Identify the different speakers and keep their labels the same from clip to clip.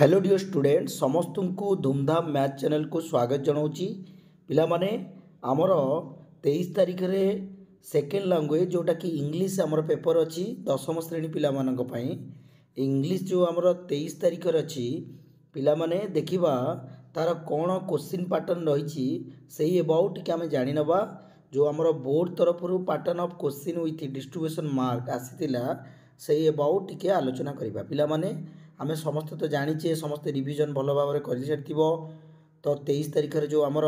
Speaker 1: Hello dear student समस्त को धूमधाम मैथ चैनल को स्वागत जनाऊँगी पिला माने आमर 23 तारीख रे सेकेंड लैंग्वेज जोटा कि इंग्लिश आमर पेपर अच्छी दशम श्रेणी पिला मानक पई इंग्लिश जो आमर 23 तारीख रे अच्छी पिला माने देखिबा तार कौन क्वेश्चन पैटर्न रही सही अबाउट टिके आम जानी नबा जो आमर बोर्ड तरफ pattern of question with distribution mark आसीतिला सही अबाउट टिके आलोचना करिबा पिला माने आमे समस्त तो जानीचे समस्त रिविजन भल भाव में कर सारी तो 23 तारीख रे जो आमर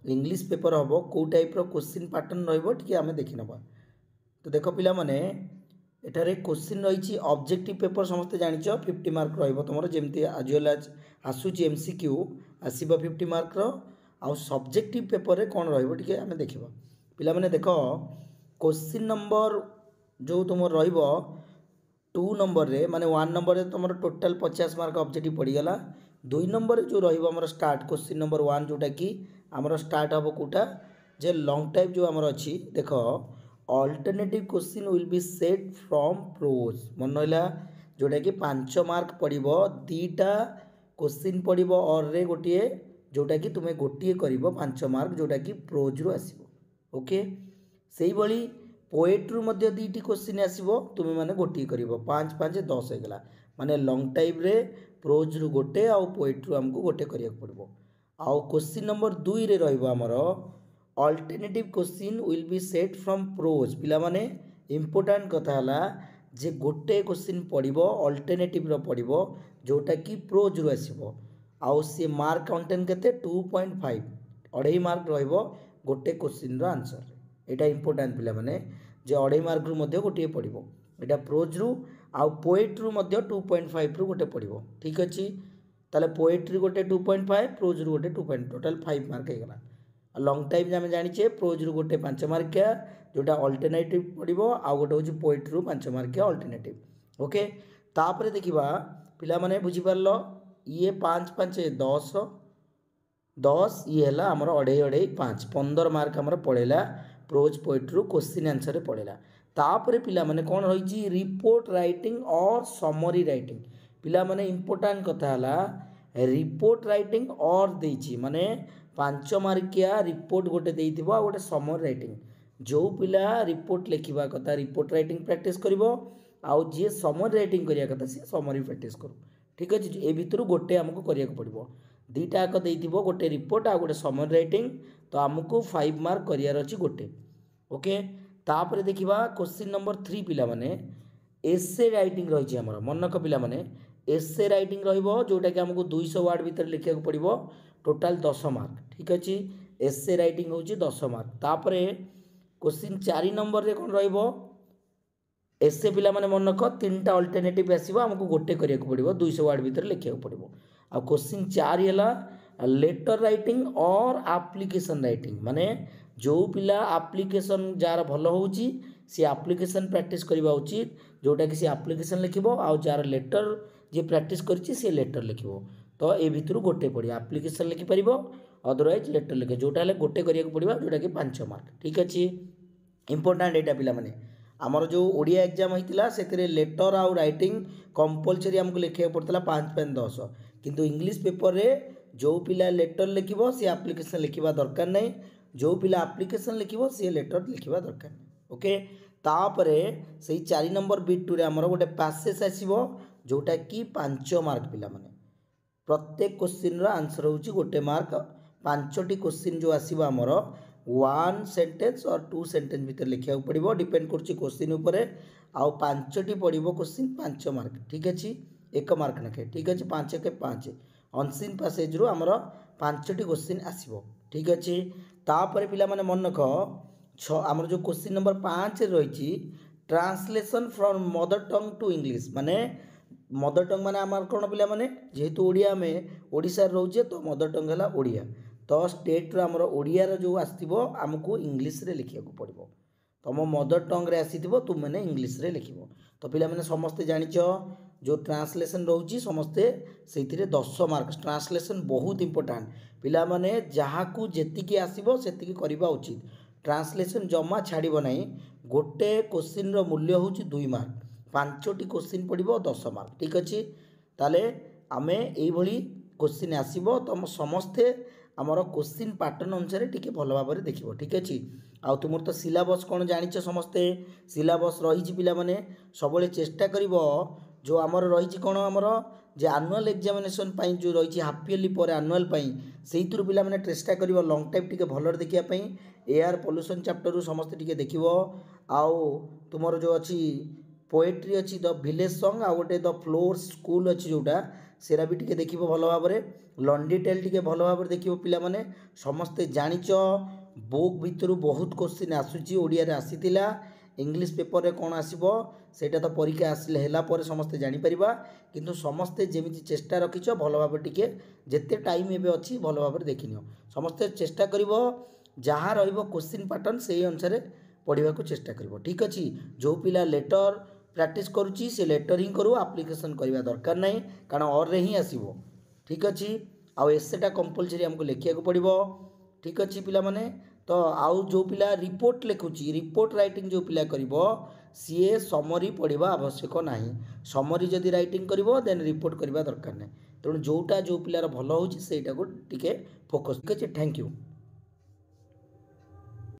Speaker 1: इंग्लिश पेपर हम कौ टाइप क्वेश्चन पैटर्न रही आम देखी नवा। तो देख पिला माने एठारे क्वेश्चन रही ऑब्जेक्टिव पेपर समस्त जानिच 50 मार्क तुम जमी आज वेल आज आसूची एमसीक्यू आसब 50 मार्क आउ सब्जेक्टिव पेपर रे कौन रही आम देखा पिला माने देख क्वेश्चन नंबर जो तुम रहिबो 2 नंबर रे माने 1 नंबर रे तुम टोटाल 50 मार्क ऑब्जेक्टिव पड़ीगला 2 नंबर जो रही स्टार्ट क्वेश्चन नंबर 1 जोटा कि आमर स्टार्ट हम कोटा जे लॉन्ग टाइप जो आमर अच्छी देख alternative question will be set from prose मन रहा जोटा कि 5 मार्क पड़ो दीटा क्वेश्चन पड़ो और रे गोटे जोटा कि तुम्हें गोटे कर 5 मार्क जोटा कि प्रोज रु आसो ओके से भली पोएट्रु मध्य दीटी क्वेश्चन आसो तुम्हें मैंने गोटे कर 5 5 10 होगा माने लॉन्ग टाइप रे प्रोज रु गोटे आउ पोएट्रु आमको गोटे करिया पड़ो आउ क्वेश्चन नंबर 2 रे रहिबो हमर alternative question will be set from prose पिला माने इंपोर्टेंट कथा हला जे गोटे क्वेश्चन पड़ो अल्टरनेटिव रो पड़ो जोटा कि प्रोज रु आसो आउ से मार्क कंटेंट केते 2.5 अढ़ाई मार्क रहिबो गोटे क्वेश्चन रो आंसर एटा इंपोर्टेंट पिला माने जे अढ़ाई मार्क रु मध्य गोटे पड़ो एटा प्रोज रु आउ पोएट्रु मध्य 2.5 रु गोटे पड़ो ठीक अच्छी ताले पोएट्री गोटे 2.5 प्रोज रु गोटे 2. टोटाल 5 मार्क होगा लॉन्ग टाइम आम जानीचे प्रोज रु गोटे 5 मार्किया जोटा अल्टरनेटिव पड़ो आउ गोटे हूँ पोएट्री रु 5 मार्किया अल्टरनेटिव ओके तापर देखा पिला माने बुझी पारलो ये 5 5 10 10 ये है आमर अढ़ाई अढ़ाई 5 15 मार्क आमर पड़ेगा प्रोज पोएट्री क्वेश्चन आंसर पड़ेगा तापर पिला माने कौन रही रिपोर्ट राइटिंग और समरी राइटिंग पिला माने इंपोर्टेंट कथा हला रिपोर्ट राइटिंग और देछि माने 5 मार्किया रिपोर्ट गोटे देइथिबो आ गोटे समरी राइटिंग जो पिला रिपोर्ट लिखिबा कथा रिपोर्ट राइटिंग प्रैक्टिस करिवो आउ जे समरी राइटिंग करिया कथा से समरी प्रैक्टिस करू ठीक अछि ए भितरु गोटे हमको करिया पड़िबो दीटा को देइथिबो गोटे रिपोर्ट आ गोटे समरी राइटिंग तो हमको 5 मार्क करियार अछि गोटे ओके तापर देखिबा क्वेश्चन नंबर 3 पिला माने एसे राइटिंग रही हमर मनक पिला माने एसे राइटिंग रहिबो जोटा कि हमको 200 वर्ड भीतर लिखिया को पड़िबो टोटाल 10 मार्क ठीक अछि एसे राइटिंग होची 10 मार्क तापर क्वेश्चन 4 नंबर रे कोन रहिबो एसे पिला माने मनक तीनटा अल्टरनेटिव आसीबो हमको गोटे करिया को पड़िबो 200 वर्ड भीतर लिखिया को पड़िबो आ क्वेश्चन 4 हला लेटर राइटिंग और एप्लिकेशन राइटिंग माने जो पिला एप्लिकेशन जार भल होची सी एप्लिकेशन प्रैक्टिस करबा उचित जोटा कि सी एप्लिकेशन लिखिबो आ जार लेटर जे प्रैक्टिस करची से लेटर लिखिबो तो ए भितरु गोटे पड़िया एप्लिकेशन लिखि परिबो अदरवाइज लेटर लिखे जोटा ले गोटे करिया को पड़िबा जोटा कि 5 मार्क ठीक अछि इंपोर्टेंट एटा पिला माने आमर जो ओडिया एग्जाम होइतिला सेतिरे लेटर आउ राइटिंग कंपलसरी हमको लिखिया पड़तला 5 5 10 किंतु इंग्लिश पेपर रे जो पिला लेटर लिखिबो से एप्लिकेशन लिखिबा दरकार नै जो पिला एप्लिकेशन लिखिबो से लेटर लिखिबा दरकार नै ओके तापरे सही 4 नंबर बिट 2 रे हमर गोटे पैसेज आसीबो जोटा कि 5 मार्क पिला माने प्रत्येक क्वेश्चन रो आंसर होची गोटे मार्क 5टी क्वेश्चन जो आसीबो हमर 1 सेंटेंस और 2 सेंटेंस भीतर लिखिया पड़िबो डिपेंड करची क्वेश्चन ऊपर आउ 5टी पड़िबो क्वेश्चन 5 मार्क ठीक अछि 1 मार्क नखे ठीक अछि 5 के 5 अनसीन पैसेज रो हमर 5टी क्वेश्चन आसीबो ठीक अछि तापर पिला माने मन रख आमर जो क्वेश्चन नंबर 5 रही translation from mother tongue to English माने मदर टंग माने आमर कौन पिला माने जेहेतु ओडिया में ओडिशा रोचे तो मदर टंग है ओडिया तो स्टेट रो आमर ओडिया रो जो आसथिबो हमको इंग्लिश रे लिखिया को पड़िबो तुम मदर टंग रे आसीथिबो तुम माने इंग्लिश रे लिखिबो तो पिला माने समस्त जानिचो जो ट्रांसलेशन रोची समस्ते से 10 मार्क ट्रांसलेशन बहुत इंपोर्टेंट पिला माने जहाँ को जेतिकी आसीबो सेतिकी करिबा उचित ट्रांसलेशन जमा छाड़िबो नाही गोटे क्वेश्चन रो मूल्य होची 2 मार्क 5टी क्वेश्चन पड़िबो 10 मार्क ठीक अछि ताले आमे एइभली क्वेश्चन आसीबो तुम समस्ते आमर क्वेश्चन पैटर्न अनुसार टिके भल भाव में देखिबो ठीक अछि। आ तुमर तो सिलेबस कोन जानिछ समस्ते सिलेबस रही पिला माने सबले चेष्टा करिवो जो आमर रही कोन आमर जे एनुअल एग्जामिनेशन पई जो रही हाफ इयरली पर एनुअल पई सेइतुर पिला माने चेष्टा करिवो लॉन्ग टाइप टिके भलर देखिया पई एयर पोल्यूशन चैप्टर रु समस्त टिके देखिवो। आउ तुमर जो अछि पोएट्री अच्छी द विलेज सॉन्ग आ गोटे द फ्लोर स्कूल अच्छी जोटा सेरा भी टिके देखिबो भल भाव में लॉन्डी टेल टिके भल भाव में देखिबो पिला माने समस्ते जानिच बुक भितर बहुत क्वेश्चन आसुची ओडिया रे आसीतिला इंग्लिश पेपर रे कोन आसीबो सेटा तो परीक्षा आसिले हेला पर समस्ते जानि परिबा किंतु समस्ते जेमिति चेष्टा रखिछ भल भाव टिके जेते टाइम एबे अछि भल भाव में देखिनियो समस्ते चेष्टा करिवो जहाँ रहिबो क्वेश्चन पैटर्न सेही अनुसार पढ़िबा को चेष्टा करिवो ठीक अछि। जो पिला लेटर प्रैक्टिस करूची से लेटर ही करू एप्लिकेशन करवा दरकार नहीं कारण और रे ही आसीबो ठीक अछि। आउ एसेटा कंपलसरी हमको लिखिया को पड़िबो ठीक अछि पिला माने तो आउ जो पिला रिपोर्ट लिखुची रिपोर्ट राइटिंग जो पिला करिवो सीए समरी पढ़िबा आवश्यक नाही समरी जदि राइटिंग करिवो देन रिपोर्ट करवा दरकार नहीं तेणु जोटा जो पिलार भल होची सेटा को टिके फोकस ठीक अछि। Thank you.